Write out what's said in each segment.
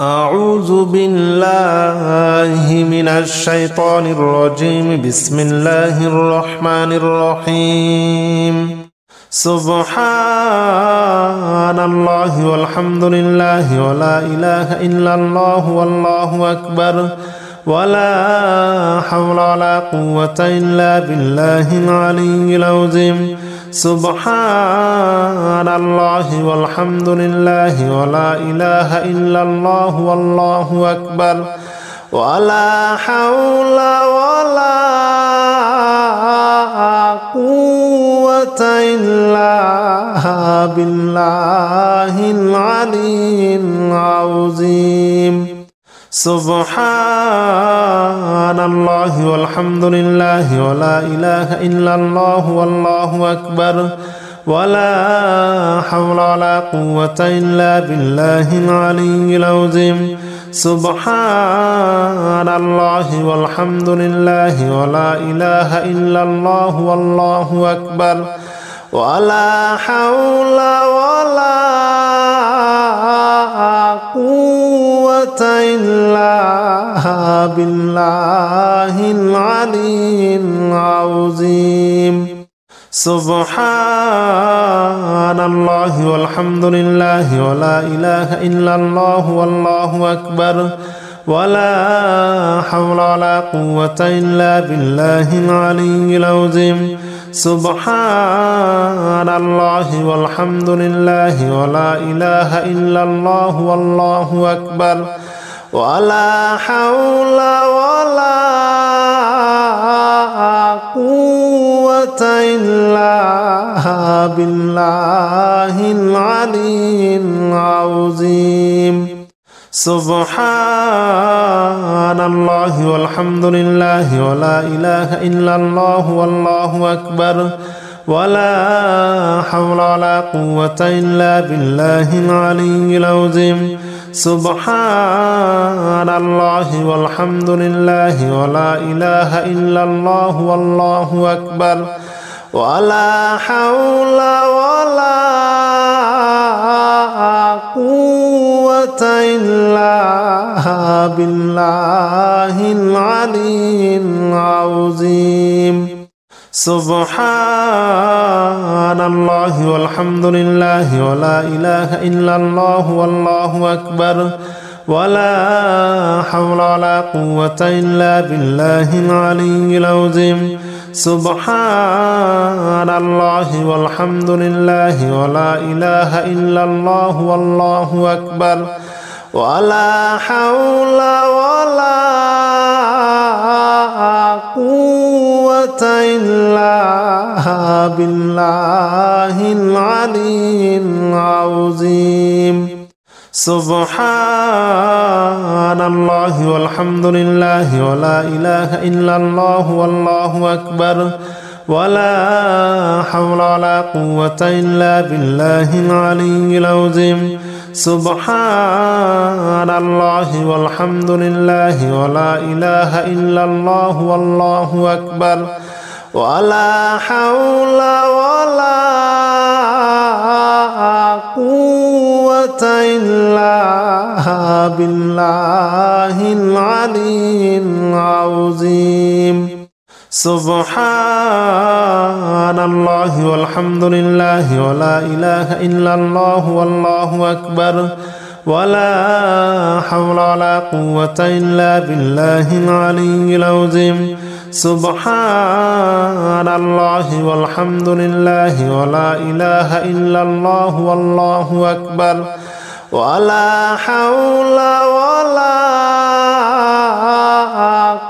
أعوذ بالله من الشيطان الرجيم. بسم الله الرحمن الرحيم. سبحان الله والحمد لله ولا إله إلا الله والله أكبر ولا حول ولا قوة إلا بالله العلي العظيم. سبحان الله والحمد لله ولا إله إلا الله والله أكبر ولا حول ولا قوة إلا بالله العلي العظيم. سبحان الله والحمد لله ولا إله إلا الله والله أكبر ولا حول ولا قوة إلا بالله العلي العظيم. سبحان الله والحمد لله ولا إله إلا الله والله أكبر ولا حول ولا قوة إلا بالله العلي العظيم. سبحان الله والحمد لله ولا إله إلا الله والله أكبر ولا حول ولا قوة إلا بالله العلي العظيم. سبحان الله والحمد لله ولا إله إلا الله والله أكبر ولا حول ولا قوة إلا بالله العلي العظيم. سبحان الله والحمد لله ولا إله إلا الله والله أكبر ولا حول ولا قوة إلا بالله العلي العظيم. سبحان الله والحمد لله ولا إله إلا الله والله أكبر ولا حول ولا قوة إلا بالله العلي العظيم. سبحان الله والحمد لله ولا إله إلا الله والله أكبر ولا حول ولا قوة إلا بالله العلي العظيم. سبحان الله والحمد لله ولا إله إلا الله والله أكبر ولا حول ولا قوة إلا بالله العلي العظيم. سبحان الله والحمد لله ولا إله إلا الله والله أكبر ولا حول ولا قوة إلا بالله العلي العظيم. سبحان الله والحمد لله ولا إله إلا الله والله أكبر ولا حول ولا قوة إلا بالله العلي العظيم. سبحان الله والحمد لله ولا إله إلا الله والله أكبر ولا حول ولا قوة إلا بالله العلي العظيم. سبحان الله والحمد لله ولا إله إلا الله والله أكبر ولا حول ولا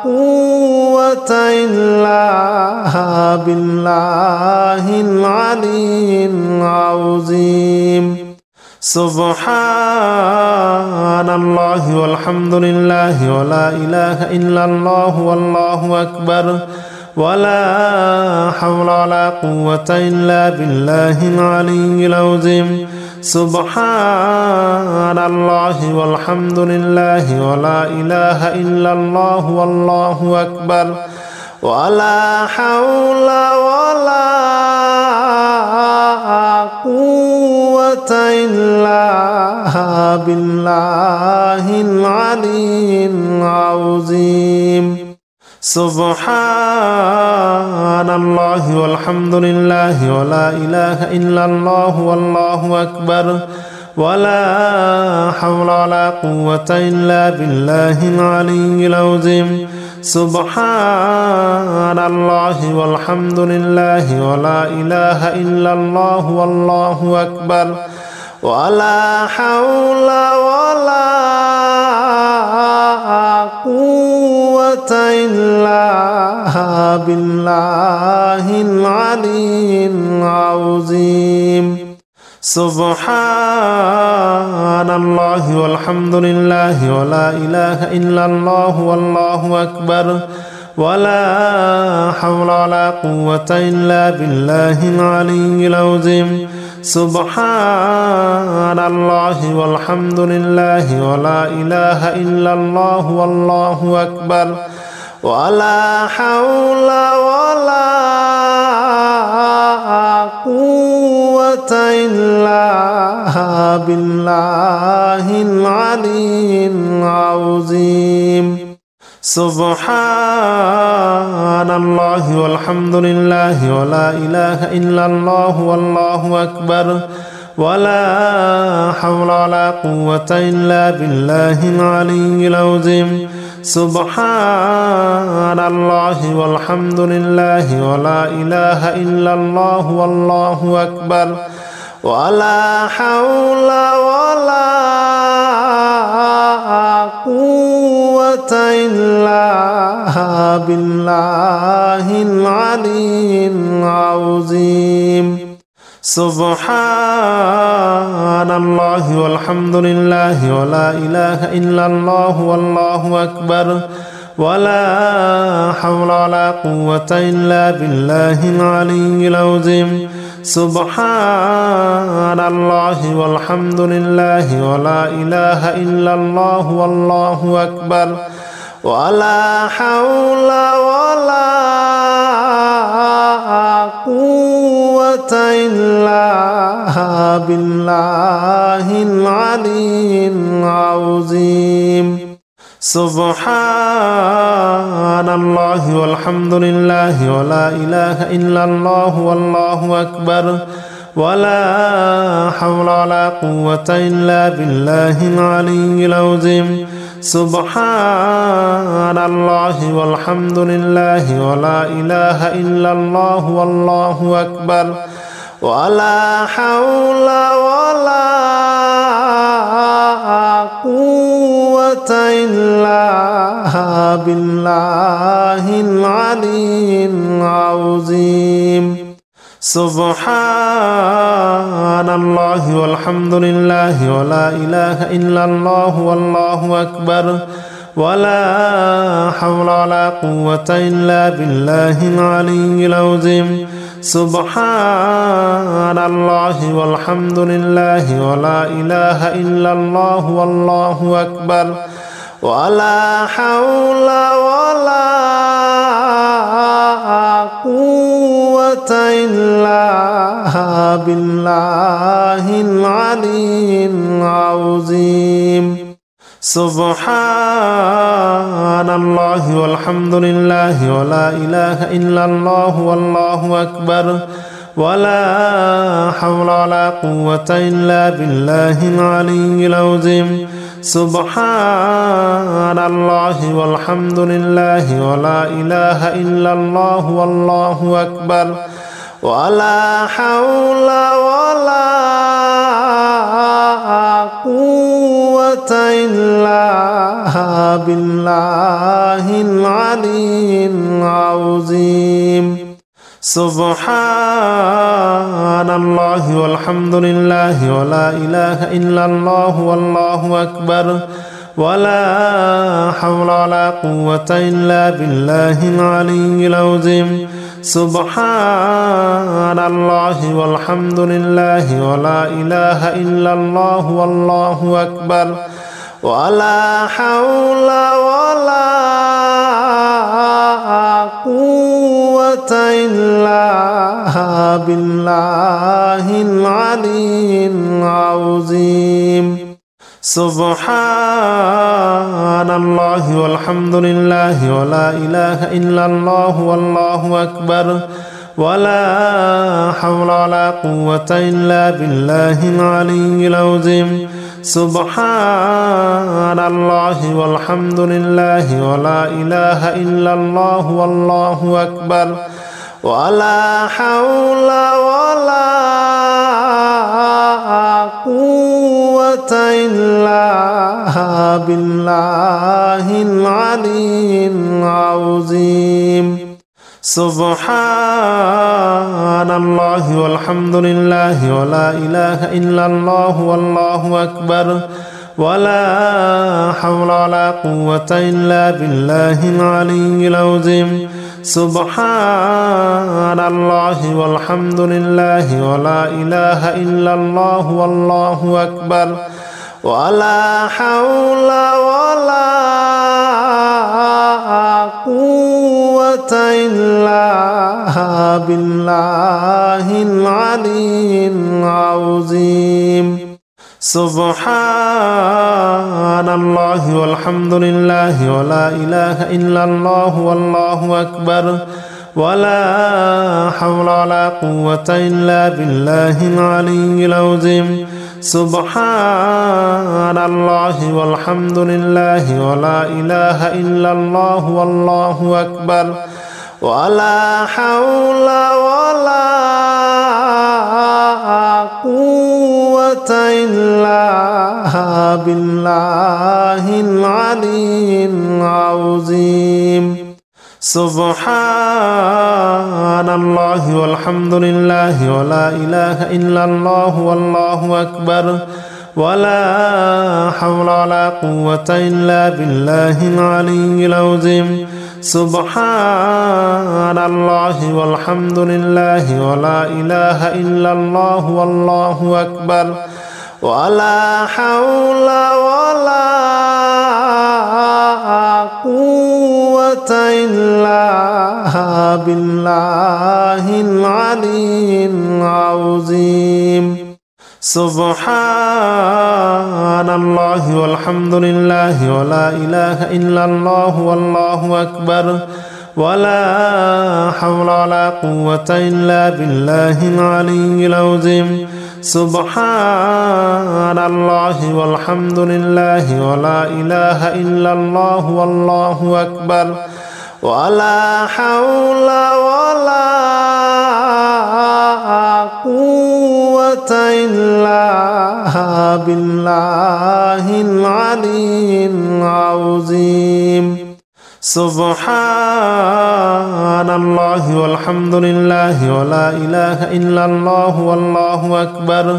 قوة إلا بالله العلي العظيم. سبحان الله والحمد لله ولا إله إلا الله والله أكبر ولا حول ولا قوة إلا بالله العلي العظيم. سبحان الله والحمد لله ولا إله إلا الله والله أكبر ولا حول ولا قوة إلا بالله العلي العظيم سبحان الله والحمد لله ولا إله إلا الله والله أكبر ولا حول ولا قوة إلا بالله العلي العظيم سبحان الله والحمد لله ولا إله إلا الله والله أكبر ولا حول ولا قوة إلا بالله العلي العظيم سبحان الله والحمد لله ولا إله إلا الله والله أكبر ولا حول ولا قوة إلا بالله العلي العظيم سبحان الله والحمد لله ولا إله إلا الله والله أكبر ولا حول ولا قوة إلا بالله العلي العظيم سبحان الله والحمد لله ولا إله إلا الله والله أكبر ولا حول ولا قوة إلا بالله العلي العظيم سبحان الله والحمد لله ولا إله إلا الله والله أكبر ولا حول ولا قوة إلا بالله العلي العظيم سبحان الله والحمد لله ولا إله إلا الله والله أكبر ولا حول ولا قوة إلا بالله العلي العظيم سبحان الله والحمد لله ولا إله إلا الله والله أكبر ولا حول ولا قوة إلا بالله العلي العظيم سبحان الله والحمد لله ولا إله إلا الله والله أكبر ولا حول ولا قوة إلا بالله العلي العظيم سبحان الله والحمد لله ولا إله إلا الله والله أكبر ولا حول ولا قوة إلا بالله العلي العظيم سبحان الله والحمد لله ولا إله إلا الله والله أكبر ولا حول ولا قوة إلا بالله العلي العظيم سبحان الله والحمد لله ولا إله إلا الله والله أكبر ولا حول ولا قوة إلا بالله العلي العظيم سبحان الله والحمد لله ولا إله إلا الله والله أكبر ولا حول ولا قوة إلا بالله العلي العظيم سبحان الله والحمد لله ولا إله إلا الله والله أكبر ولا حول ولا قوة إلا بالله العلي العظيم سبحان الله والحمد لله ولا إله إلا الله والله أكبر ولا حول ولا قوة إلا بالله العلي العظيم سبحان الله والحمد لله ولا إله إلا الله والله أكبر ولا حول ولا قوة إلا بالله العلي العظيم سبحان الله والحمد لله ولا إله إلا الله والله أكبر ولا حول ولا قوة إلا بالله العلي العظيم سبحان الله والحمد لله ولا إله إلا الله والله أكبر ولا حول ولا قوة إلا بالله العلي العظيم سبحان الله والحمد لله ولا إله إلا الله والله أكبر ولا حول ولا قوة إلا بالله العلي العظيم سبحان الله والحمد لله ولا إله إلا الله والله أكبر ولا حول ولا قوة إلا بالله العلي العظيم سبحان الله والحمد لله ولا إله إلا الله والله أكبر ولا حول ولا قوة إلا بالله العلي العظيم سبحان الله والحمد لله ولا إله إلا الله والله أكبر ولا حول ولا قوة إلا بالله العلي العظيم سبحان الله والحمد لله ولا إله إلا الله والله أكبر ولا حول ولا قوة إلا بالله العلي العظيم سبحان الله والحمد لله ولا إله إلا الله والله أكبر ولا حول ولا قوة إلا بالله العلي العظيم سبحان الله والحمد لله ولا إله إلا الله والله أكبر ولا حول ولا قوة إلا بالله العلي العظيم سبحان الله والحمد لله ولا إله إلا الله والله أكبر ولا حول ولا قوة إلا بالله العلي العظيم سبحان الله والحمد لله ولا إله إلا الله والله أكبر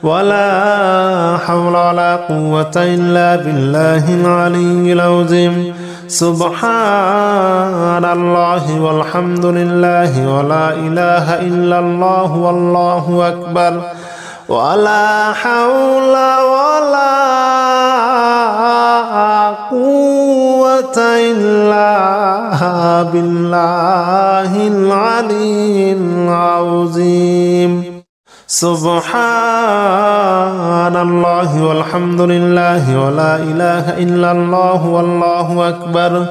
ولا حول ولا قوة إلا بالله العلي العظيم سبحان الله والحمد لله ولا إله إلا الله والله أكبر ولا حول ولا قوة إلا بالله العلي العظيم سبحان الله والحمد لله ولا إله إلا الله والله أكبر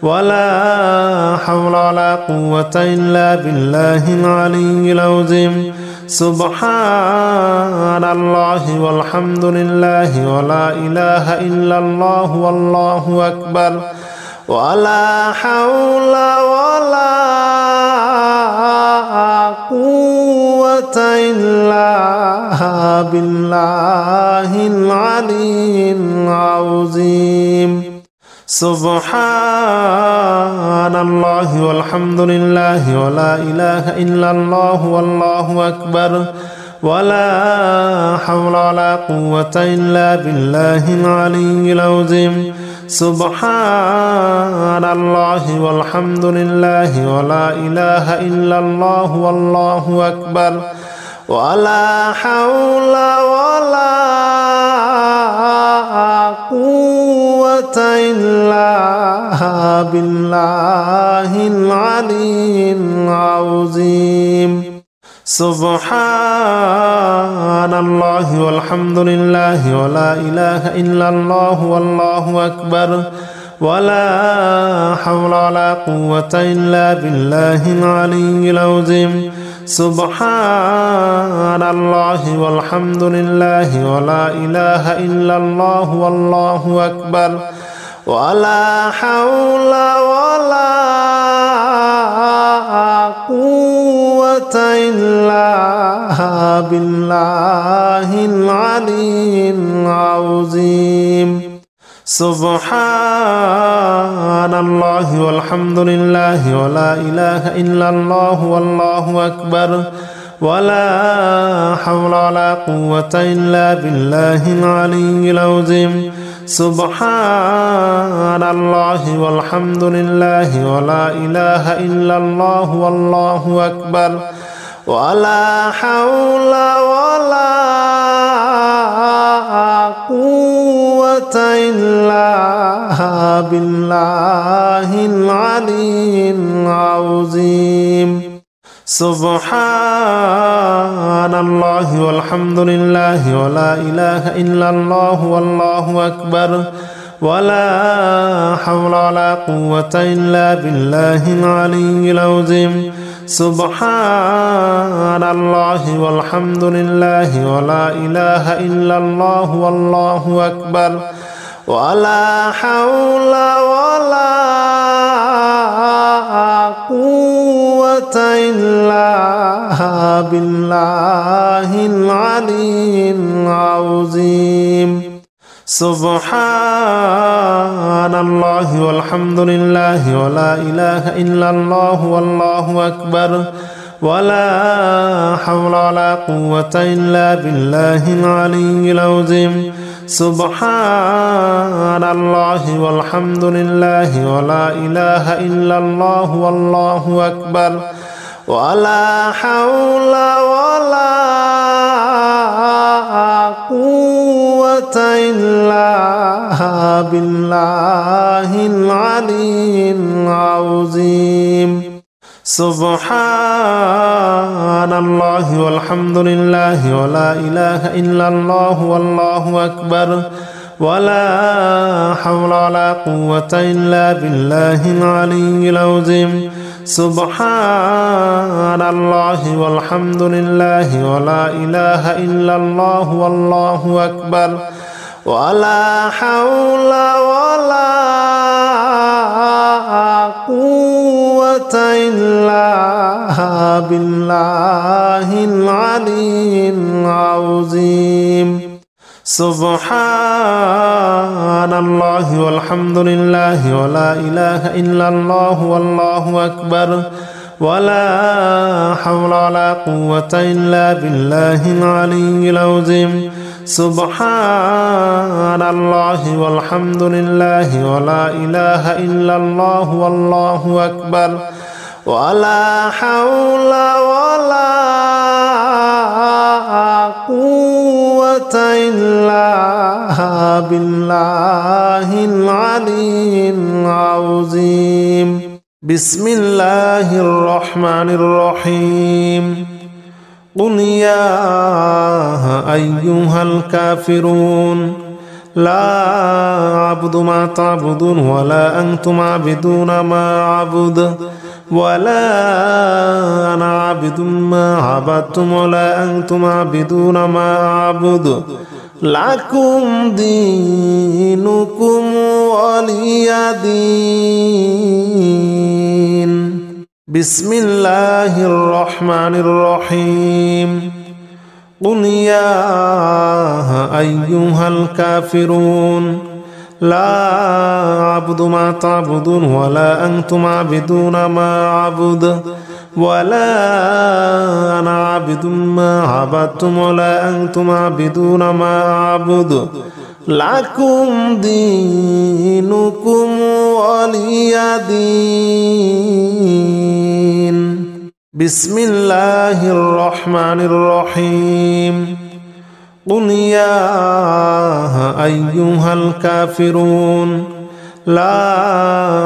ولا حول ولا قوة إلا بالله العلي العظيم سبحان الله والحمد لله ولا إله إلا الله والله أكبر ولا حول ولا قوة إلا بالله العلي العظيم سبحان الله والحمد لله ولا إله إلا الله والله أكبر ولا حول ولا قوة إلا بالله العلي العظيم سبحان الله والحمد لله ولا إله إلا الله والله أكبر ولا حول ولا قوة إلا بالله العلي العظيم سبحان الله والحمد لله ولا إله إلا الله والله أكبر ولا حول ولا قوة إلا بالله العلي العظيم سبحان الله والحمد لله ولا إله إلا الله والله أكبر ولا حول ولا قوة إلا بالله العلي العظيم سبحان الله والحمد لله ولا إله إلا الله والله أكبر ولا حول ولا قوة إلا بالله العلي العظيم سبحان الله والحمد لله ولا إله إلا الله والله أكبر ولا حول ولا قوة إلا بالله العلي العظيم سبحان الله والحمد لله ولا إله إلا الله والله أكبر ولا حول ولا قوة إلا بالله العلي العظيم سبحان الله والحمد لله ولا إله إلا الله والله أكبر ولا حول ولا قوة إلا بالله العلي العظيم سبحان الله والحمد لله ولا إله إلا الله والله أكبر ولا حول ولا قوة إلا بالله العلي العظيم سبحان الله والحمد لله ولا إله إلا الله والله أكبر ولا حول ولا قوة إلا بالله العلي العظيم سبحان الله والحمد لله ولا إله إلا الله والله أكبر ولا حول ولا قوة إلا بالله العلي العظيم سبحان الله والحمد لله ولا إله إلا الله والله أكبر ولا حول ولا قوة إلا بالله العلي العظيم سبحان الله والحمد لله ولا إله إلا الله والله أكبر ولا حول ولا قوة إلا بالله العلي العظيم سبحان الله والحمد لله ولا إله إلا الله والله أكبر ولا حول ولا قوة إلا بالله العلي العظيم بسم الله الرحمن الرحيم قل يا أيها الكافرون لا أعبد ما تعبدون ولا أنتم عابدون ما أعبد ولا أنا عابد ما عبدتم ولا أنتم عابدون ما أعبد لكم دينكم ولي دين بسم الله الرحمن الرحيم قل يا أيها الكافرون لا أعبد ما تعبدون ولا أنتم عابدون ما أعبد ولا أنا عابد ما عبدتم ولا أنتم عابدون ما أعبد لكم دينكم ولي دين بسم الله الرحمن الرحيم قل يا أيها الكافرون لا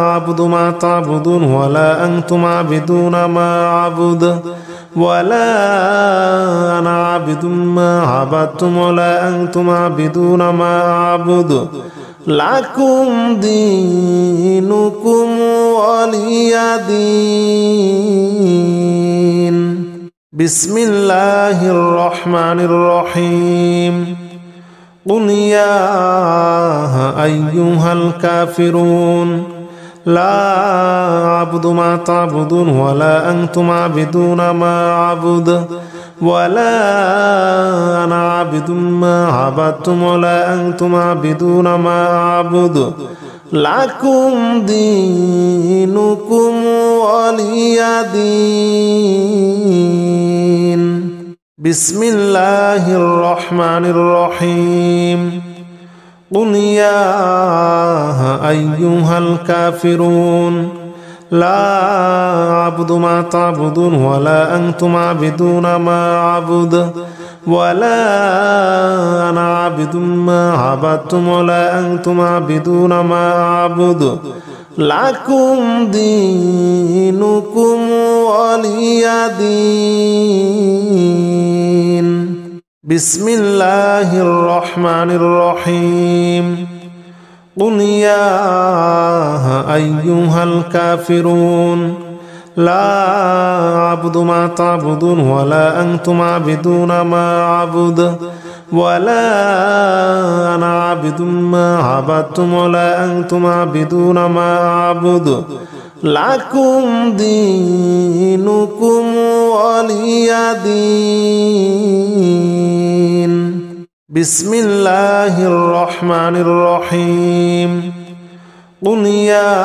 أعبد ما تعبدون ولا أنتم عابدون ما أعبد ولا أنا عابد ما عبدتم ولا أنتم عابدون ما أعبد لكم دينكم ولي دين. بسم الله الرحمن الرحيم. قل يا أيها الكافرون لا أعبد ما تعبدون ولا أنتم عابدون ما أعبد ولا أنا عابد ما عبدتم ولا أنتم عابدون ما أعبد لكم دينكم ولي دين. بسم الله الرحمن الرحيم. قل يا أيها الكافرون لا أعبد ما تعبدون ولا أنتم عابدون ما أعبد ولا أنا عابد ما عبدتم ولا أنتم عابدون ما أعبد لكم دينكم ولي دين. بسم الله الرحمن الرحيم. قل يا أيها الكافرون لا أعبد ما تعبدون ولا أنتم عابدون ما أعبد ولا أنا عابد ما عبدتم ولا أنتم عابدون ما أعبد لكم دينكم ولي دين. بسم الله الرحمن الرحيم. قل يا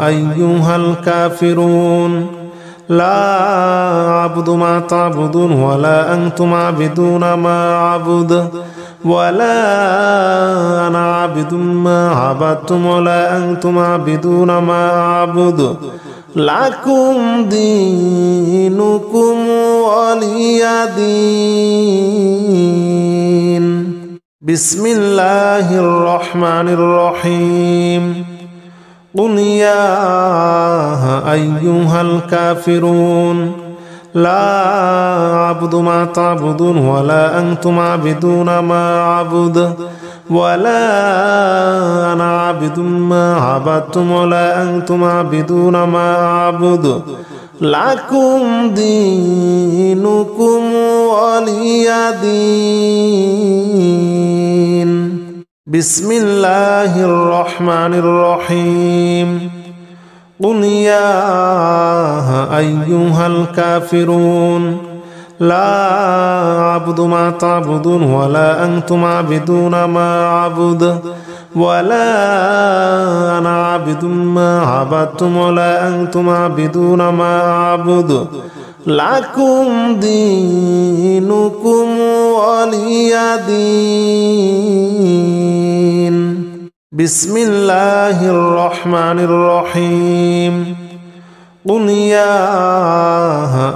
أيها الكافرون لا أعبد ما تعبدون ولا أنتم عابدون ما أعبد ولا أنا عابد ما عبدتم ولا أنتم عابدون ما أعبد لكم دينكم ولي دين. بسم الله الرحمن الرحيم. قل يا أيها الكافرون لا أعبد ما تعبدون ولا أنتم عابدون ما أعبد ولا أنا عابد ما عبدتم ولا أنتم عابدون ما أعبد لكم دينكم ولي دين. بسم الله الرحمن الرحيم. قل يا أيها الكافرون لا أعبد ما تعبدون ولا أنتم عابدون ما أعبد ولا أنا عابد ما عبدتم ولا أنتم عابدون ما أعبد لكم دينكم ولي دين. بسم الله الرحمن الرحيم. قل يا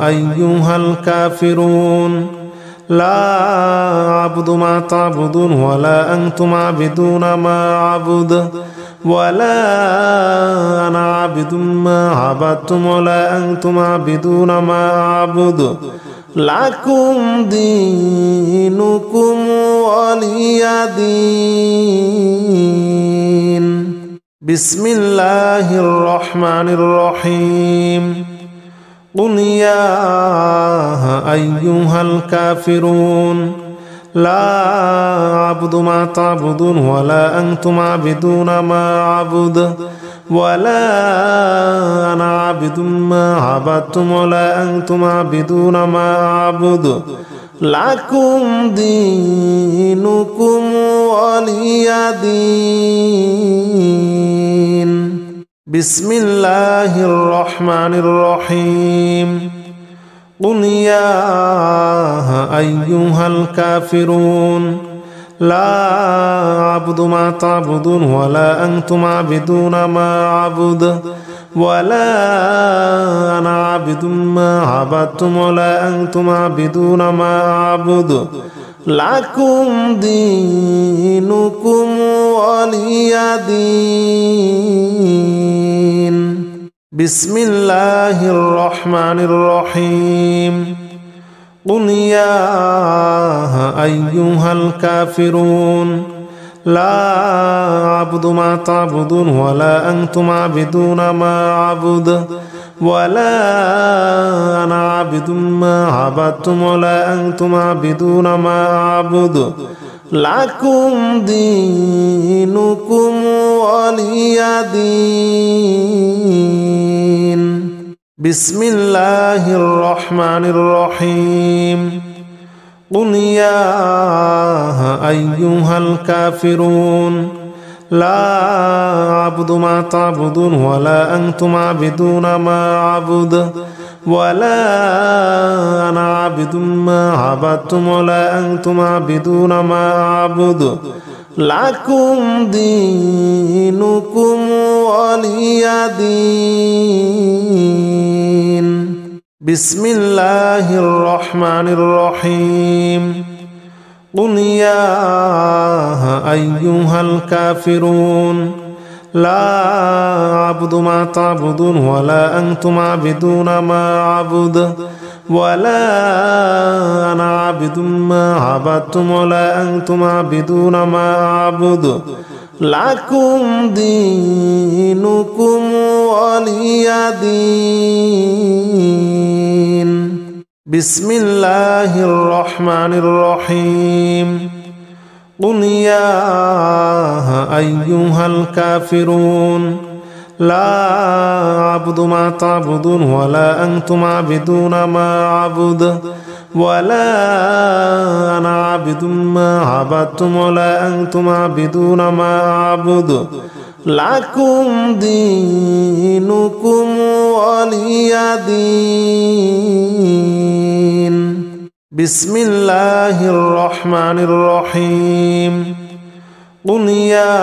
أيها الكافرون لا أعبد ما تعبدون ولا أنتم عابدون ما أعبد ولا أنا عابد ما عبدتم ولا أنتم عابدون ما أعبد لكم دينكم ولي دين. بسم الله الرحمن الرحيم. قل يا أيها الكافرون لا أعبد ما تعبدون ولا أنتم عابدون ما أعبد ولا أنا عابد ما عبدتم ولا أنتم عابدون ما أعبد لكم دينكم ولي دين. بسم الله الرحمن الرحيم. قل يا أيها الكافرون لا أعبد ما تعبدون ولا أنتم عابدون ما أعبد ولا أنا عابد ما عبدتم ولا أنتم عابدون ما أعبد لكم دينكم ولي دين. بسم الله الرحمن الرحيم. قل يا أيها الكافرون لا أعبد ما تعبدون ولا أنتم عابدون ما أعبد ولا أنا عابد ما عبدتم ولا أنتم عابدون ما أعبد لكم دينكم ولي دين. بسم الله الرحمن الرحيم. قل يا أيها الكافرون لا أعبد ما تعبدون ولا أنتم عابدون ما أعبد ولا أنا عابد ما عبدتم ولا أنتم عابدون ما أعبد لكم دينكم ولي دين. بسم الله الرحمن الرحيم. قل يا أيها الكافرون لا أعبد ما تعبدون ولا أنتم عابدون ما أعبد ولا أنا عابد ما عبدتم ولا أنتم عابدون ما أعبد لكم دينكم ولي دين. بسم الله الرحمن الرحيم. قل يا أيها الكافرون لا أعبد ما تعبدون ولا أنتم عابدون ما أعبد ولا أنا عابد ما عبدتم ولا أنتم عابدون ما أعبد لكم دينكم ولي دين. بسم الله الرحمن الرحيم. قل يا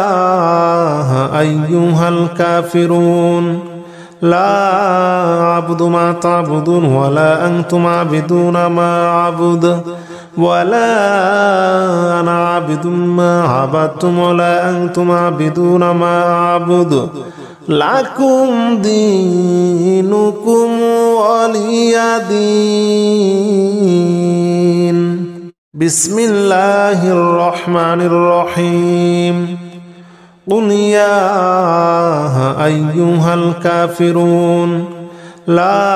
أيها الكافرون لا أعبد ما تعبدون ولا أنتم عابدون ما أعبد ولا أنا عابد ما عبدتم ولا أنتم عابدون ما أعبد لكم دينكم ولي دين. بسم الله الرحمن الرحيم. قل يا أيها الكافرون لا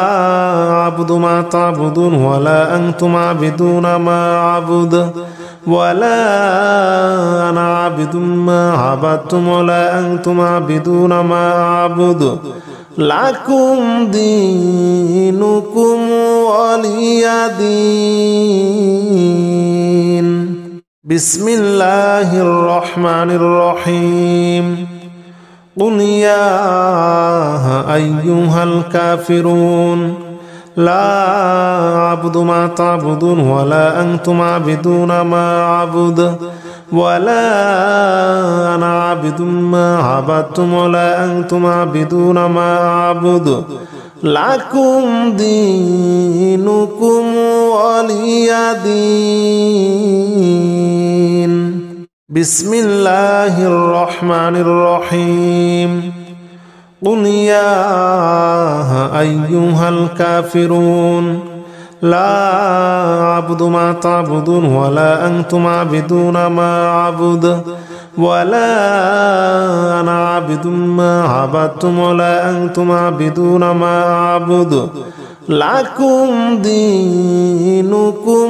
أعبد ما تعبدون ولا أنتم عابدون ما أعبد ولا أنا عابد ما عبدتم ولا أنتم عابدون ما أعبد لكم دينكم ولي دين. بسم الله الرحمن الرحيم. قل يا أيها الكافرون لا أعبد ما تعبدون ولا أنتم عابدون ما أعبد ولا أنا عابد ما عبدتم ولا أنتم عابدون ما أعبد لكم دينكم ولي دين. بسم الله الرحمن الرحيم. قل يا أيها الكافرون لا أعبد ما تعبدون ولا أنتم عابدون ما أعبد ولا أنا عابد ما عبدتم ولا أنتم عابدون ما أعبد لكم دينكم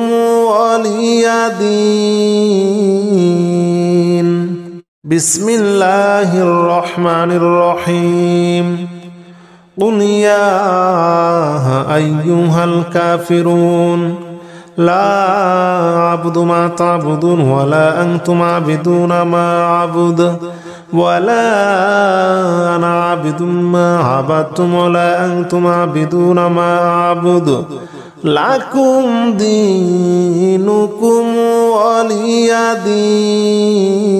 ولي دين. بسم الله الرحمن الرحيم. قل يا أيها الكافرون لا أعبد ما تعبدون ولا أنتم عابدون ما أعبد ولا أنا عابد ما عبدتم ولا أنتم عابدون ما أعبد لكم دينكم ولي دين.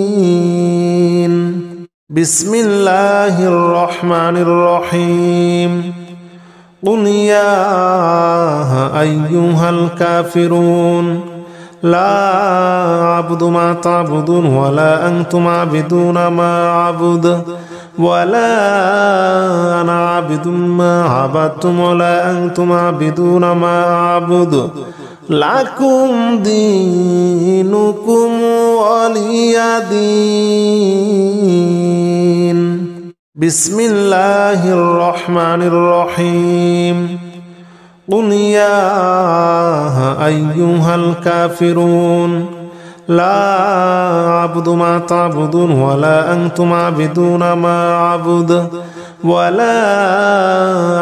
بسم الله الرحمن الرحيم. قل يا أيها الكافرون لا أعبد ما تعبدون ولا أنتم عابدون ما أعبد ولا أنا عابد ما عبدتم ولا أنتم عابدون ما أعبد لكم دينكم ولي دين. بسم الله الرحمن الرحيم. قل يا أيها الكافرون لا أعبد ما تعبدون ولا أنتم عابدون ما أعبد ولا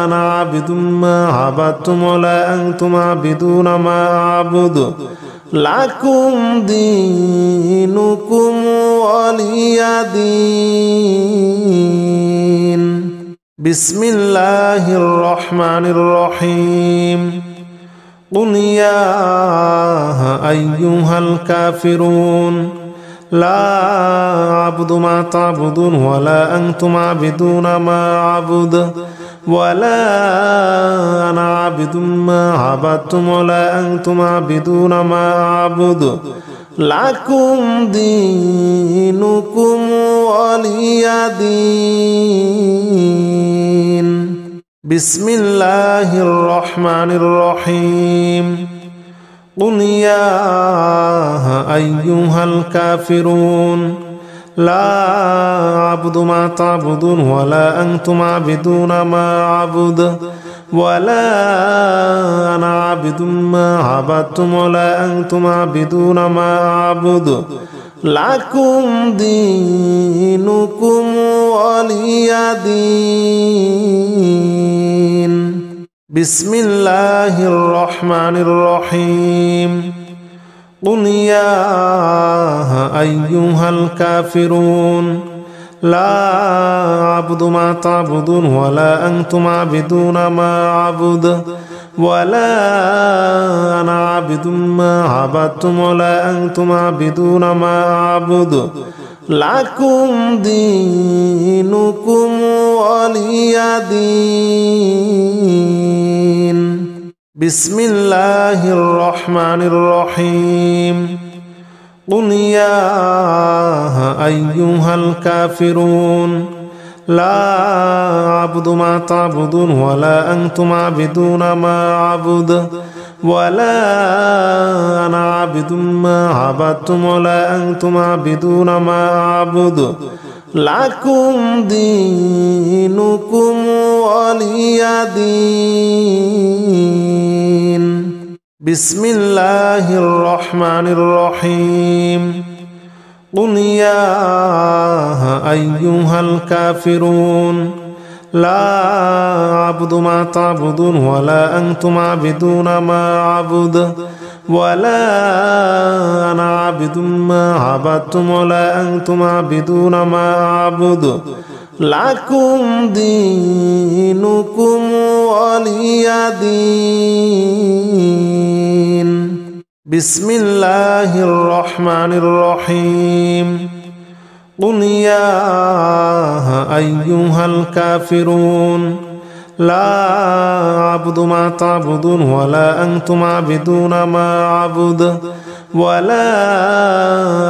أنا عابد ما عبدتم ولا أنتم عابدون ما أعبد لكم دينكم ولي دين. بسم الله الرحمن الرحيم. قل يا أيها الكافرون لا أعبد ما تعبدون ولا أنتم عابدون ما أعبد ولا أنا عابد ما عبدتم ولا أنتم عابدون ما أعبد لكم دينكم ولي دين. بسم الله الرحمن الرحيم. قل يا أيها الكافرون لا أعبد ما تعبدون ولا أنتم عابدون ما أعبد ولا أنا عابد ما عبدتم ولا أنتم عابدون ما أعبد لكم دينكم ولي دين. بسم الله الرحمن الرحيم. قل يا أيها الكافرون لا أعبد ما تعبدون ولا أنتم عابدون ما أعبد ولا أنا عابد ما عبدتم ولا أنتم عابدون ما أعبد لكم دينكم ولي دين. بسم الله الرحمن الرحيم. قل يا أيها الكافرون لا أعبد ما تعبدون ولا أنتم عابدون ما أعبد ولا أنا عابد ما عبدتم ولا أنتم عابدون ما أعبد لكم دينكم ولي دين. بسم الله الرحمن الرحيم. قل يا أيها الكافرون لا أعبد ما تعبدون ولا أنتم عابدون ما أعبد ولا أنا عابد ما عبدتم ولا أنتم عابدون ما أعبد لكم دينكم ولي دين. بسم الله الرحمن الرحيم. قل يا أيها الكافرون لا أعبد ما تعبدون ولا أنتم عابدون ما أعبد ولا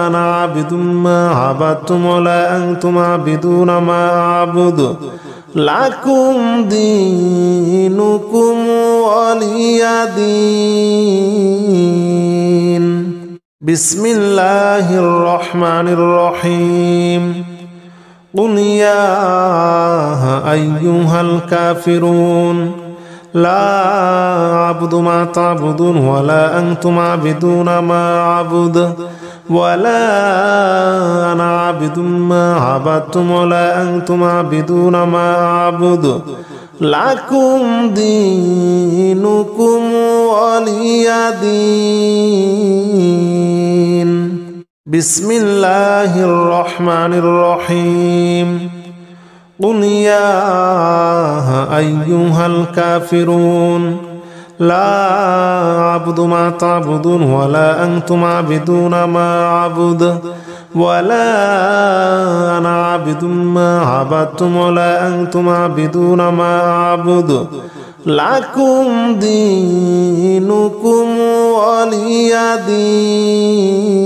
أنا عابد ما عبدتم ولا أنتم عابدون ما أعبد لكم دينكم ولي دين. بسم الله الرحمن الرحيم. قل يا أيها الكافرون لا أعبد ما تعبدون ولا أنتم عابدون ما أعبد ولا أنا عابد ما عبدتم ولا أنتم عابدون ما أعبد لكم دينكم ولي دين. بسم الله الرحمن الرحيم. قل يا أيها الكافرون لا أعبد ما تعبدون ولا أنتم عابدون ما أعبد ولا أنا عابد ما عبدتم ولا أنتم عابدون ما أعبد لكم دينكم ولي دين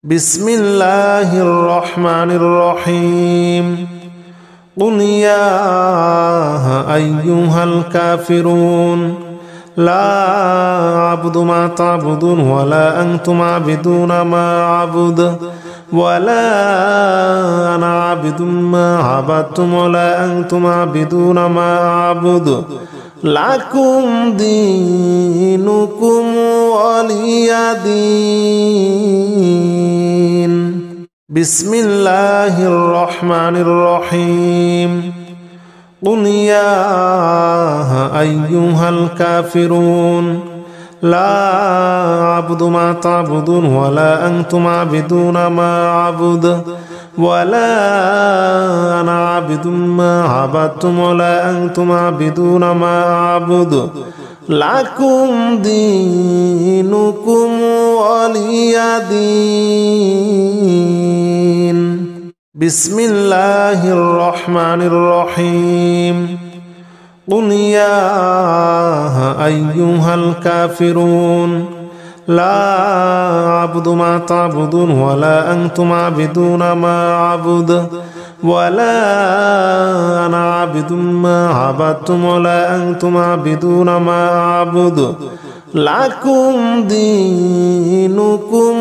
بسم الله الرحمن الرحيم قل يا أيها الكافرون لا أعبد ما تعبدون ولا أنتم عابدون ما أعبد ولا أنا عابد ما عبدتم ولا أنتم عابدون ما أعبد لكم دينكم ولي دين بسم الله الرحمن الرحيم قل يا أيها الكافرون لا أعبد ما تعبدون ولا أنتم عابدون ما أعبد ولا أنا عابد ما عبدتم ولا أنتم عابدون ما أعبد لكم دينكم ولي دين بسم الله الرحمن الرحيم قل يا أيها الكافرون لا أعبد ما تعبدون ولا أنتم عابدون ما أعبد ولا أنا عابد ما عبدتم ولا أنتم عابدون ما أعبد لكم دينكم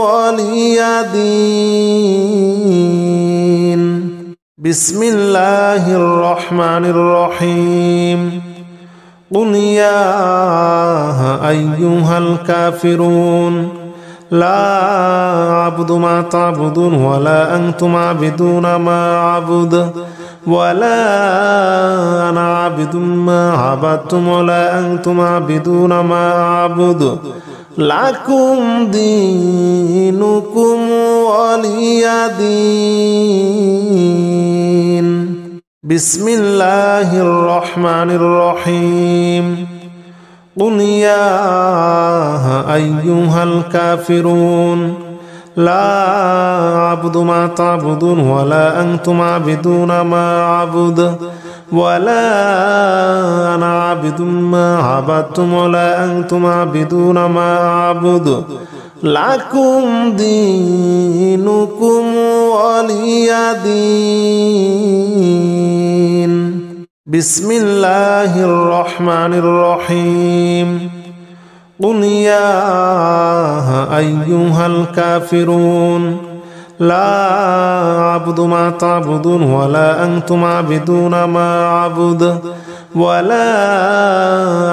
ولي دين بسم الله الرحمن الرحيم قل يا أيها الكافرون لا أعبد ما تعبدون ولا أنتم عابدون ما أعبد ولا أنا عابد ما عبدتم ولا أنتم عابدون ما أعبد لكم دينكم ولي دين بسم الله الرحمن الرحيم قل يا أيها الكافرون لا أعبد ما تعبدون ولا أنتم عابدون ما أعبد ولا أنا عابد ما عبدتم ولا أنتم عابدون ما أعبد لكم دينكم ولي دين بسم الله الرحمن الرحيم قل يا أيها الكافرون لا أعبد ما تعبدون ولا أنتم عابدون ما أعبد ولا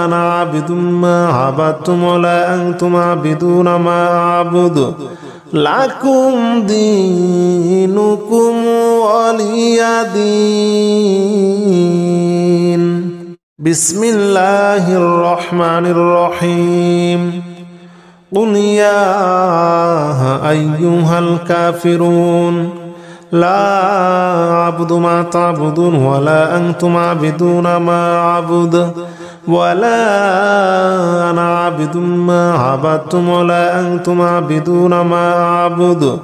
أنا عابد ما عبدتم ولا أنتم عابدون ما أعبد لكم دينكم ولي دين بسم الله الرحمن الرحيم قل يا أيها الكافرون لا أعبد ما تعبدون ولا أنتم عابدون ما أعبد ولا أنا عابد ما عبدتم ولا أنتم عابدون ما أعبد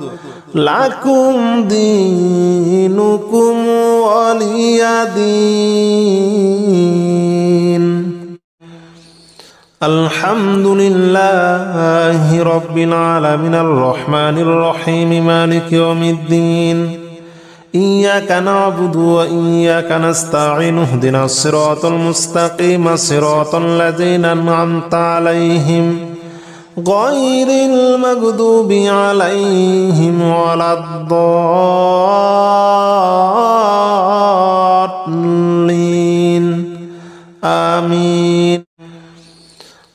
لكم دينكم ولي دين الحمد لله رب العالمين الرحمن الرحيم مالك يوم الدين إياك نعبد وإياك نستعين اهدنا الصراط المستقيم صراط الذين أنعمت عليهم غير المغضوب عليهم ولا الضالين آمين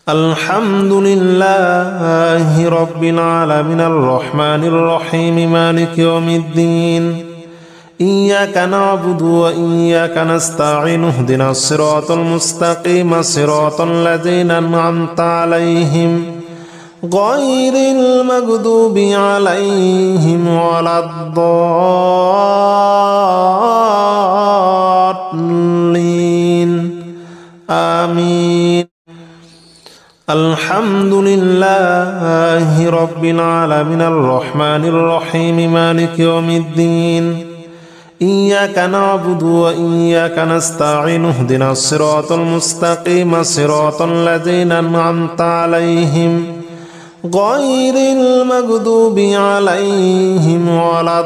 الحمد لله رب العالمين الرحمن الرحيم مالك يوم الدين إياك نعبد وإياك نستعين اهدنا الصراط المستقيم صراط الذين أنعمت عليهم غير المغضوب عليهم ولا الضالين آمين الحمد لله رب العالمين الرحمن الرحيم مالك يوم الدين إياك نعبد وإياك نستعين اهدنا الصراط المستقيم صراط الذين أنعمت عليهم غير المغضوب عليهم ولا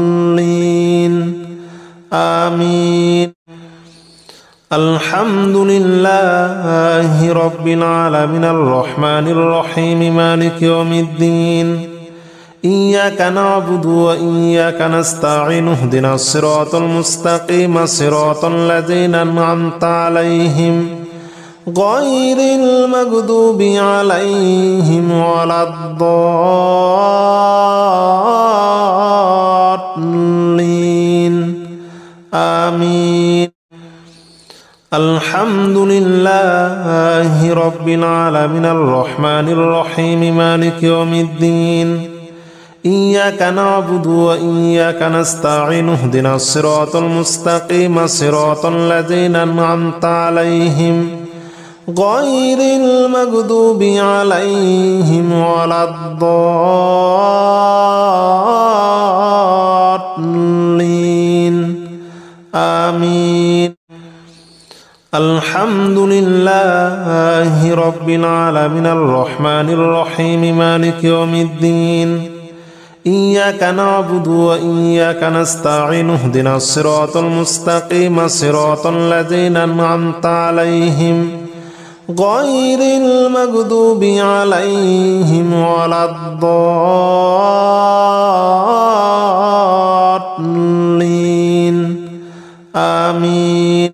الضالين آمين. الحمد لله رب العالمين الرحمن الرحيم مالك يوم الدين إياك نعبد وإياك نستعين اهدنا الصراط المستقيم صراط الذين أنعمت عليهم غير المغضوب عليهم ولا الضالين آمين. الحمد لله رب العالمين الرحمن الرحيم مالك يوم الدين إياك نعبد وإياك نستعين اهدنا الصراط المستقيم صراط الذين أنعمت عليهم غير المغضوب عليهم ولا الضالين آمين. الحمد لله رب العالمين الرحمن الرحيم مالك يوم الدين إياك نعبد وإياك نستعين اهدنا الصراط المستقيم صراط الذين أنعمت عليهم غير المغضوب عليهم ولا الضالين آمين.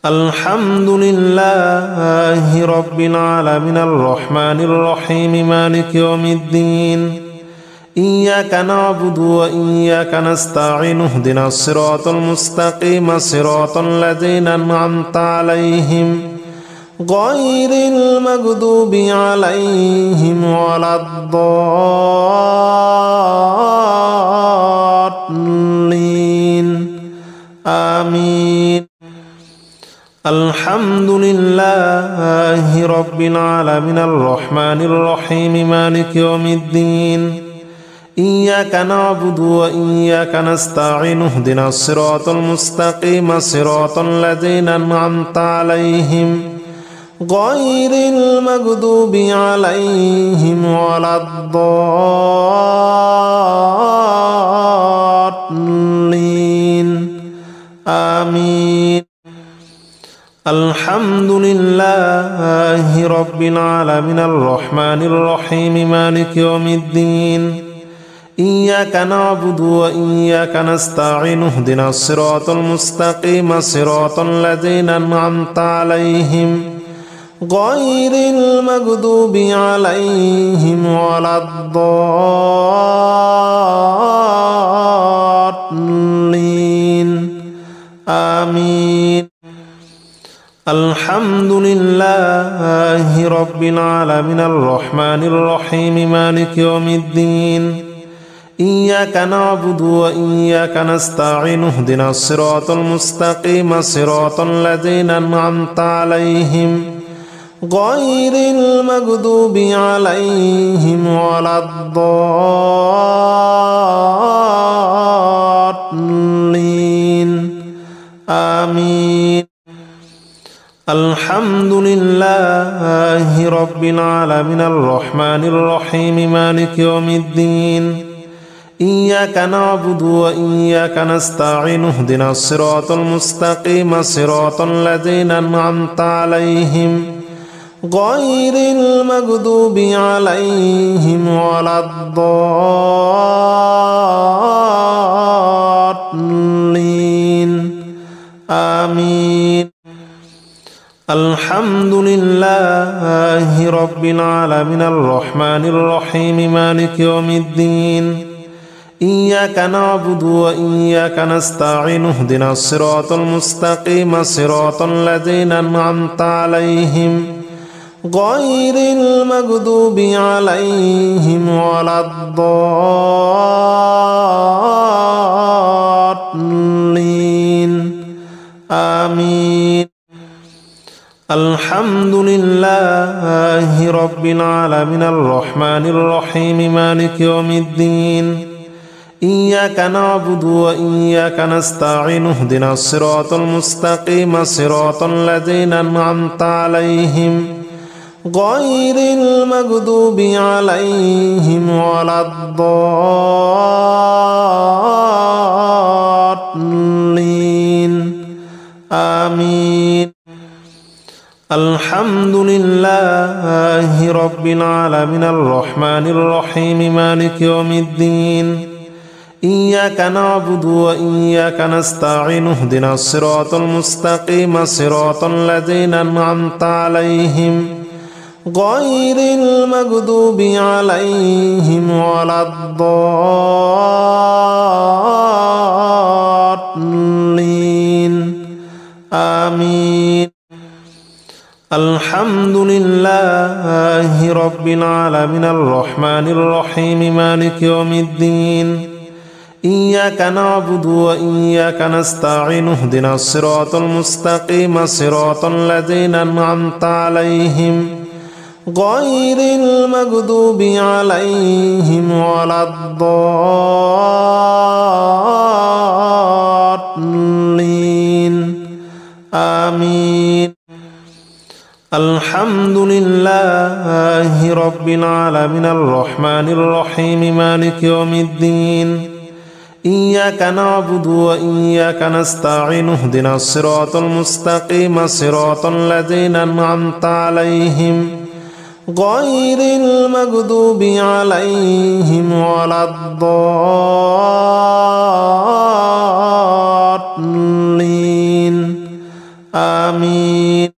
الحمد لله رب العالمين الرحمن الرحيم مالك يوم الدين إياك نعبد وإياك نستعين اهدنا الصراط المستقيم صراط الذين أنعمت عليهم غير المغضوب عليهم ولا الضالين آمين. الحمد لله رب العالمين الرحمن الرحيم مالك يوم الدين إياك نعبد وإياك نستعين اهدنا الصراط المستقيم صراط الذين أنعمت عليهم غير المغضوب عليهم ولا الضالين آمين. الحمد لله رب العالمين الرحمن الرحيم مالك يوم الدين إياك نعبد وإياك نستعين اهدنا الصراط المستقيم صراط الذين أنعمت عليهم غير المغضوب عليهم ولا الضالين آمين. الحمد لله رب العالمين الرحمن الرحيم مالك يوم الدين إياك نعبد وإياك نستعين اهدنا الصراط المستقيم صراط الذين أنعمت عليهم غير المغضوب عليهم ولا الضالين آمين. الحمد لله رب العالمين الرحمن الرحيم مالك يوم الدين إياك نعبد وإياك نستعين اهدنا الصراط المستقيم صراط الذين أنعمت عليهم غير المغضوب عليهم ولا الضالين آمين. الحمد لله رب العالمين الرحمن الرحيم مالك يوم الدين إياك نعبد وإياك نستعين اهدنا الصراط المستقيم صراط الذين أنعمت عليهم غير المغضوب عليهم ولا الضالين آمين. الحمد لله رب العالمين الرحمن الرحيم مالك يوم الدين إياك نعبد وإياك نستعين اهدنا الصراط المستقيم صراط الذين أنعمت عليهم غير المغضوب عليهم ولا الضالين آمين. الحمد لله رب العالمين الرحمن الرحيم مالك يوم الدين إياك نعبد وإياك نستعين اهدنا الصراط المستقيم صراط الذين أنعمت عليهم غير المغضوب عليهم ولا الضالين آمين. الحمد لله رب العالمين الرحمن الرحيم مالك يوم الدين إياك نعبد وإياك نستعين اهدنا الصراط المستقيم صراط الذين أنعمت عليهم غير المغضوب عليهم ولا الضالين آمين. الحمد لله رب العالمين الرحمن الرحيم مالك يوم الدين إياك نعبد وإياك نستعين اهدنا الصراط المستقيم صراط الذين أنعمت عليهم غير المغضوب عليهم ولا الضالين آمين.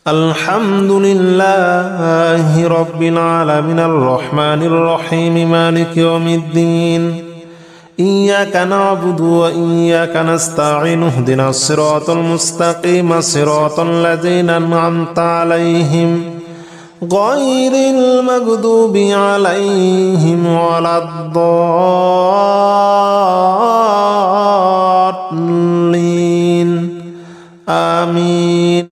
الحمد لله رب العالمين الرحمن الرحيم مالك يوم الدين إياك نعبد وإياك نستعين اهدنا الصراط المستقيم صراط الذين أنعمت عليهم غير المغضوب عليهم ولا الضالين آمين.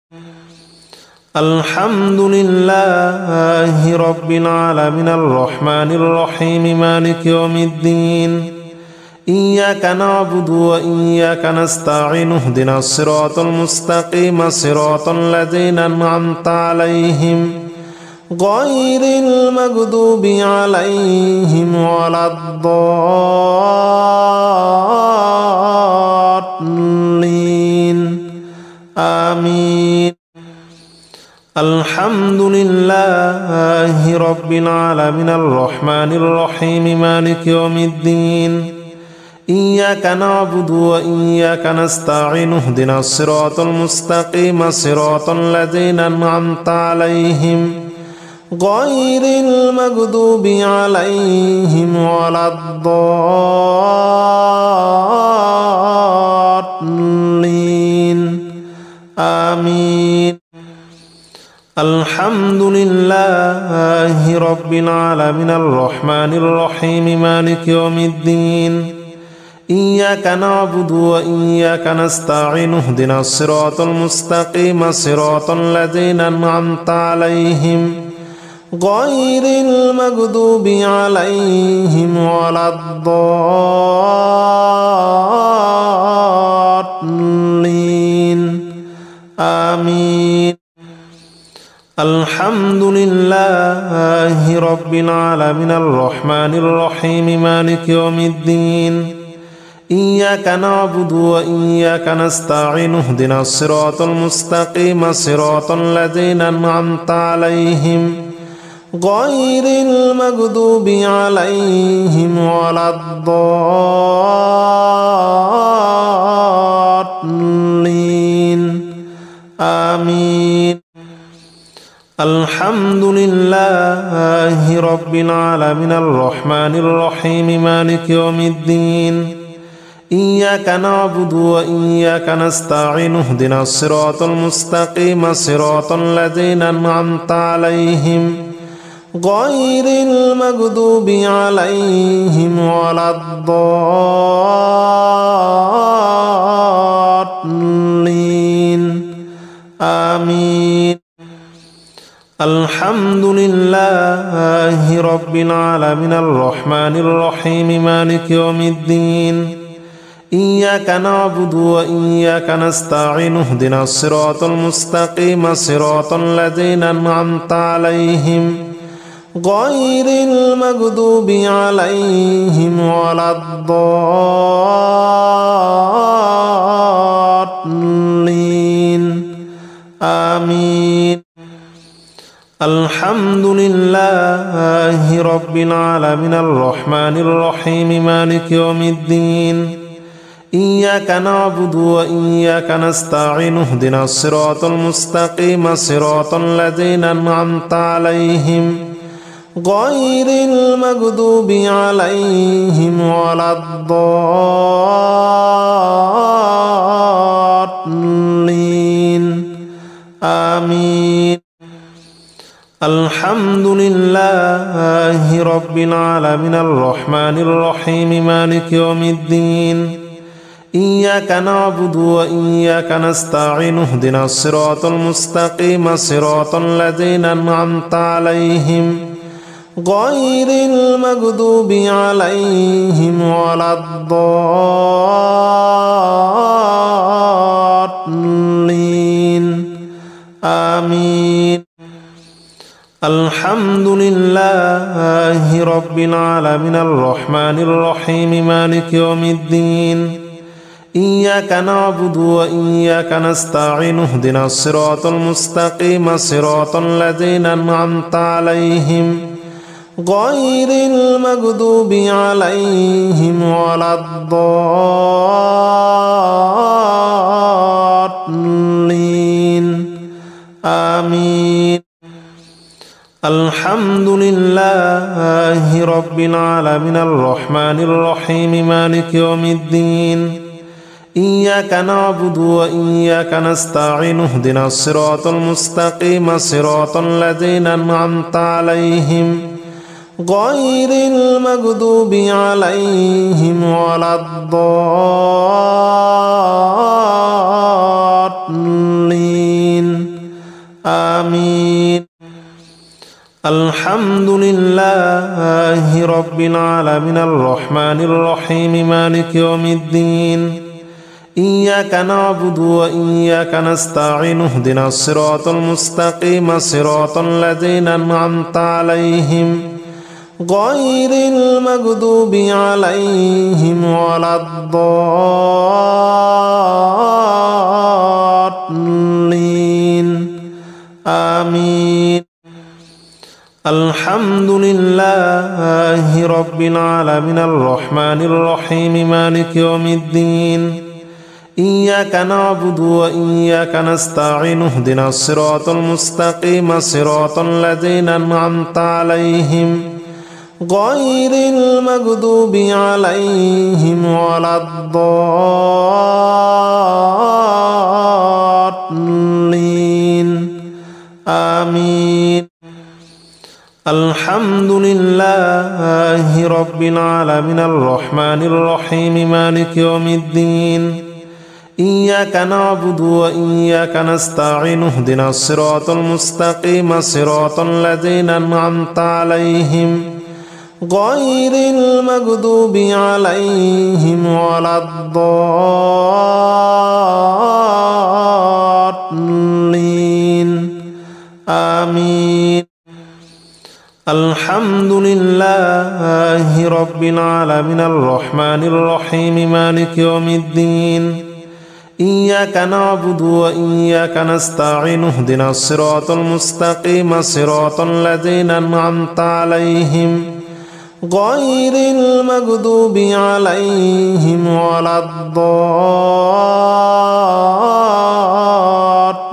الحمد لله رب العالمين الرحمن الرحيم مالك يوم الدين إياك نعبد وإياك نستعين اهدنا الصراط المستقيم صراط الذين أنعمت عليهم غير المغضوب عليهم ولا الضالين آمين. الحمد لله رب العالمين الرحمن الرحيم مالك يوم الدين إياك نعبد وإياك نستعين اهدنا الصراط المستقيم صراط الذين أنعمت عليهم غير المغضوب عليهم ولا الضالين آمين. الحمد لله رب العالمين الرحمن الرحيم مالك يوم الدين إياك نعبد وإياك نستعين اهدنا الصراط المستقيم صراط الذين أنعمت عليهم غير المغضوب عليهم ولا الضالين آمين. الحمد لله رب العالمين الرحمن الرحيم مالك يوم الدين إياك نعبد وإياك نستعين اهدنا الصراط المستقيم صراط الذين أنعمت عليهم غير المغضوب عليهم ولا الضالين آمين. الحمد لله رب العالمين الرحمن الرحيم مالك يوم الدين إياك نعبد وإياك نستعين اهدنا الصراط المستقيم صراط الذين أنعمت عليهم غير المغضوب عليهم ولا الضالين آمين. الحمد لله رب العالمين الرحمن الرحيم مالك يوم الدين إياك نعبد وإياك نستعين اهدنا الصراط المستقيم صراط الذين أنعمت عليهم غير المغضوب عليهم ولا الضالين آمين. الحمد لله رب العالمين الرحمن الرحيم مالك يوم الدين إياك نعبد وإياك نستعين اهدنا الصراط المستقيم صراط الذين أنعمت عليهم غير المغضوب عليهم ولا الضالين آمين. الحمد لله رب العالمين الرحمن الرحيم مالك يوم الدين إياك نعبد وإياك نستعين اهدنا الصراط المستقيم صراط الذين أنعمت عليهم غير المغضوب عليهم ولا الضالين آمين. الحمد لله رب العالمين الرحمن الرحيم مالك يوم الدين إياك نعبد وإياك نستعين اهدنا الصراط المستقيم صراط الذين أنعمت عليهم غير المغضوب عليهم ولا الضالين آمين. الحمد لله رب العالمين الرحمن الرحيم مالك يوم الدين إياك نعبد وإياك نستعين اهدنا الصراط المستقيم صراط الذين أنعمت عليهم غير المغضوب عليهم ولا الضالين آمين. الحمد لله رب العالمين الرحمن الرحيم مالك يوم الدين إياك نعبد وإياك نستعين اهدنا الصراط المستقيم صراط الذين أنعمت عليهم غير المغضوب عليهم ولا الضالين آمين. الحمد لله رب العالمين الرحمن الرحيم مالك يوم الدين إياك نعبد وإياك نستعين اهدنا الصراط المستقيم صراط الذين أنعمت عليهم غير المغضوب عليهم ولا الضالين آمين. الحمد لله رب العالمين الرحمن الرحيم مالك يوم الدين إياك نعبد وإياك نستعين اهدنا الصراط المستقيم صراط الذين أنعمت عليهم غير المغضوب عليهم ولا الضالين آمين. الحمد لله رب العالمين الرحمن الرحيم مالك يوم الدين إياك نعبد وإياك نستعين اهدنا الصراط المستقيم صراط الذين أنعمت عليهم غير المغضوب عليهم ولا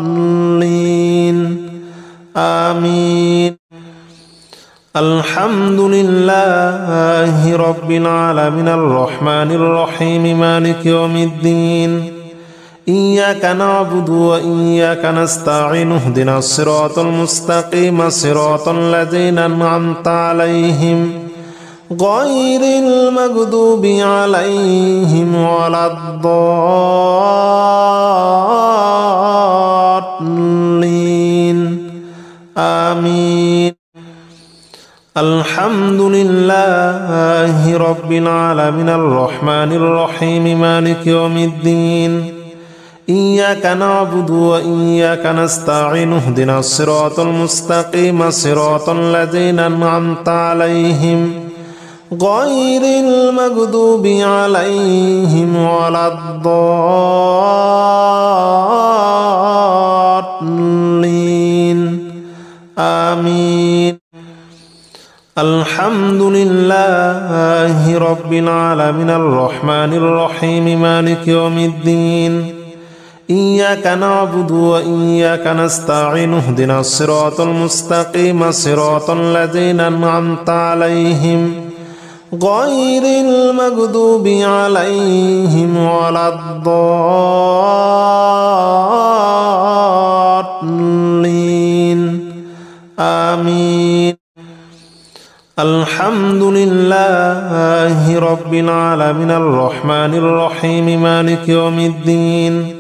الضالين آمين. الحمد لله رب العالمين الرحمن الرحيم مالك يوم الدين إياك نعبد وإياك نستعين اهدنا الصراط المستقيم صراط الذين أنعمت عليهم غير المغضوب عليهم ولا الضالين آمين. الحمد لله رب العالمين الرحمن الرحيم مالك يوم الدين إياك نعبد وإياك نستعين اهدنا الصراط المستقيم صراط الذين أنعمت عليهم غير المغضوب عليهم ولا الضالين آمين. الحمد لله رب العالمين الرحمن الرحيم مالك يوم الدين إياك نعبد وإياك نستعين اهدنا الصراط المستقيم صراط الذين أنعمت عليهم غير المغضوب عليهم ولا الضالين آمين. الحمد لله رب العالمين الرحمن الرحيم مالك يوم الدين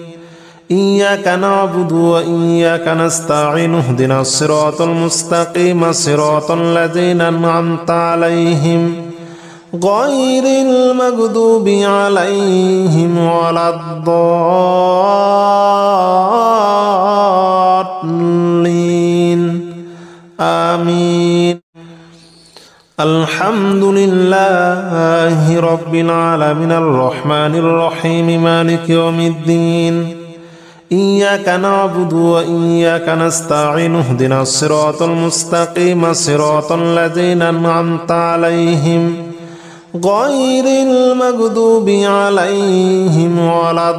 إياك نعبد وإياك نستعين اهدنا الصراط المستقيم صراط الذين أنعمت عليهم غير المغضوب عليهم ولا الضالين آمين. الحمد لله رب العالمين الرحمن الرحيم مالك يوم الدين إياك نعبد وإياك نستعين اهدنا الصراط المستقيم صراط الذين أنعمت عليهم غير المغضوب عليهم ولا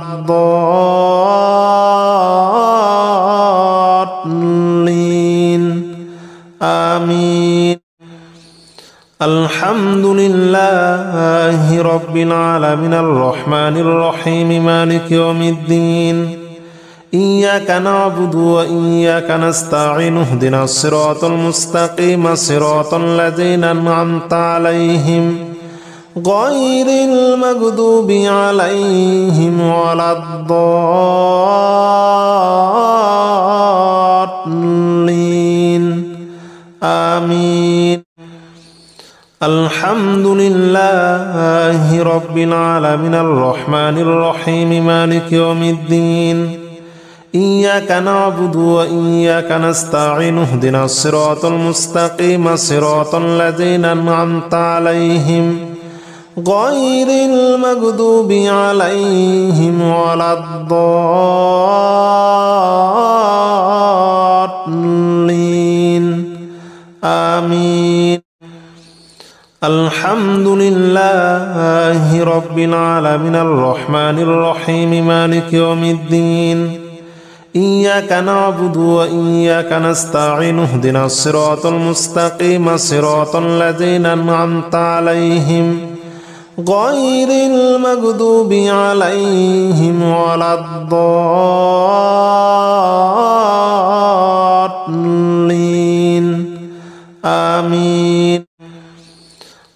الضالين آمين. الحمد لله رب العالمين الرحمن الرحيم مالك يوم الدين إياك نعبد وإياك نستعين اهدنا الصراط المستقيم صراط الذين أنعمت عليهم غير المغضوب عليهم ولا الضالين آمين. الحمد لله رب العالمين الرحمن الرحيم مالك يوم الدين إياك نعبد وإياك نستعين اهدنا الصراط المستقيم صراط الذين أنعمت عليهم غير المغضوب عليهم ولا الضالين آمين. الحمد لله رب العالمين الرحمن الرحيم مالك يوم الدين إياك نعبد وإياك نستعين اهدنا الصراط المستقيم صراط الذين أنعمت عليهم غير المغضوب عليهم ولا الضالين آمين.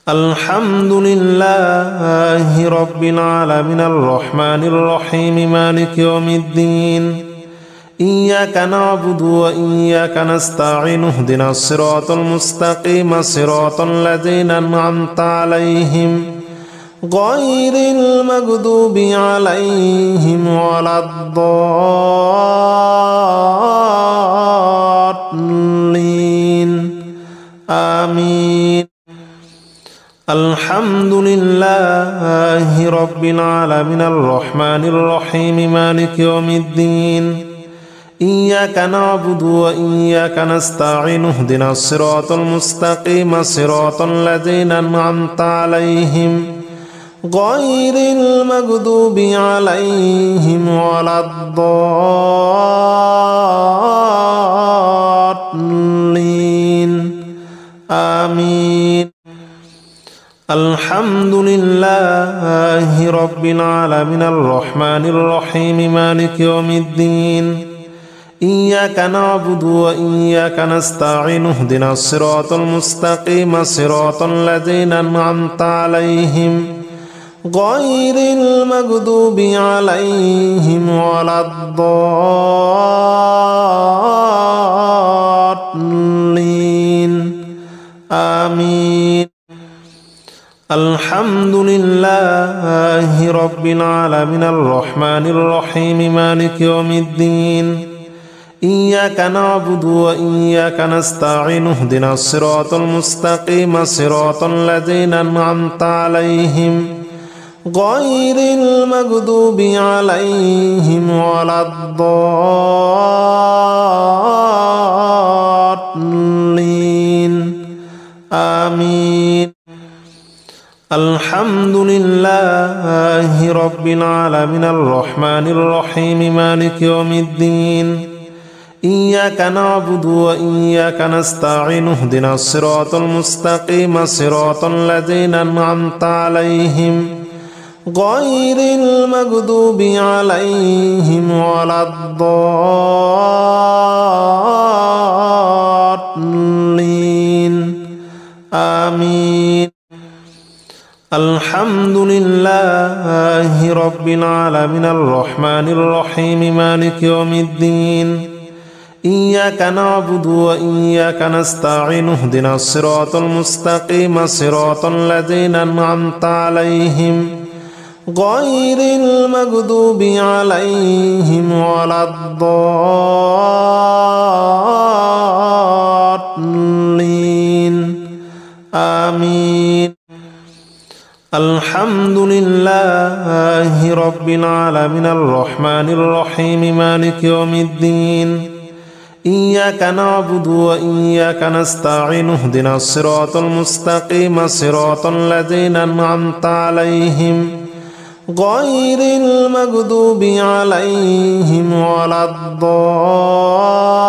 الحمد لله رب العالمين الرحمن الرحيم مالك يوم الدين إياك نعبد وإياك نستعين اهدنا الصراط المستقيم صراط الذين أنعمت عليهم غير المغضوب عليهم ولا الضالين آمين. الحمد لله رب العالمين الرحمن الرحيم مالك يوم الدين إياك نعبد وإياك نستعين اهدنا الصراط المستقيم صراط الذين أنعمت عليهم غير المغضوب عليهم ولا الضالين آمين. الحمد لله رب العالمين الرحمن الرحيم مالك يوم الدين إياك نعبد وإياك نستعين اهدنا الصراط المستقيم صراط الذين أنعمت عليهم غير المغضوب عليهم ولا الضالين آمين. الحمد لله رب العالمين الرحمن الرحيم مالك يوم الدين إياك نعبد وإياك نستعين اهدنا الصراط المستقيم صراط الذين أنعمت عليهم غير المغضوب عليهم ولا الضالين آمين. الحمد لله رب العالمين الرحمن الرحيم مالك يوم الدين إياك نعبد وإياك نستعين اهدنا الصراط المستقيم صراط الذين أنعمت عليهم غير المغضوب عليهم ولا الضالين آمين. الحمد لله رب العالمين الرحمن الرحيم مالك يوم الدين إياك نعبد وإياك نستعين اهدنا الصراط المستقيم صراط الذين أنعمت عليهم غير المغضوب عليهم ولا الضالين آمين. الحمد لله رب العالمين الرحمن الرحيم مالك يوم الدين إياك نعبد وإياك نستعين اهدنا الصراط المستقيم صراط الذين أنعمت عليهم غير المغضوب عليهم ولا الضالين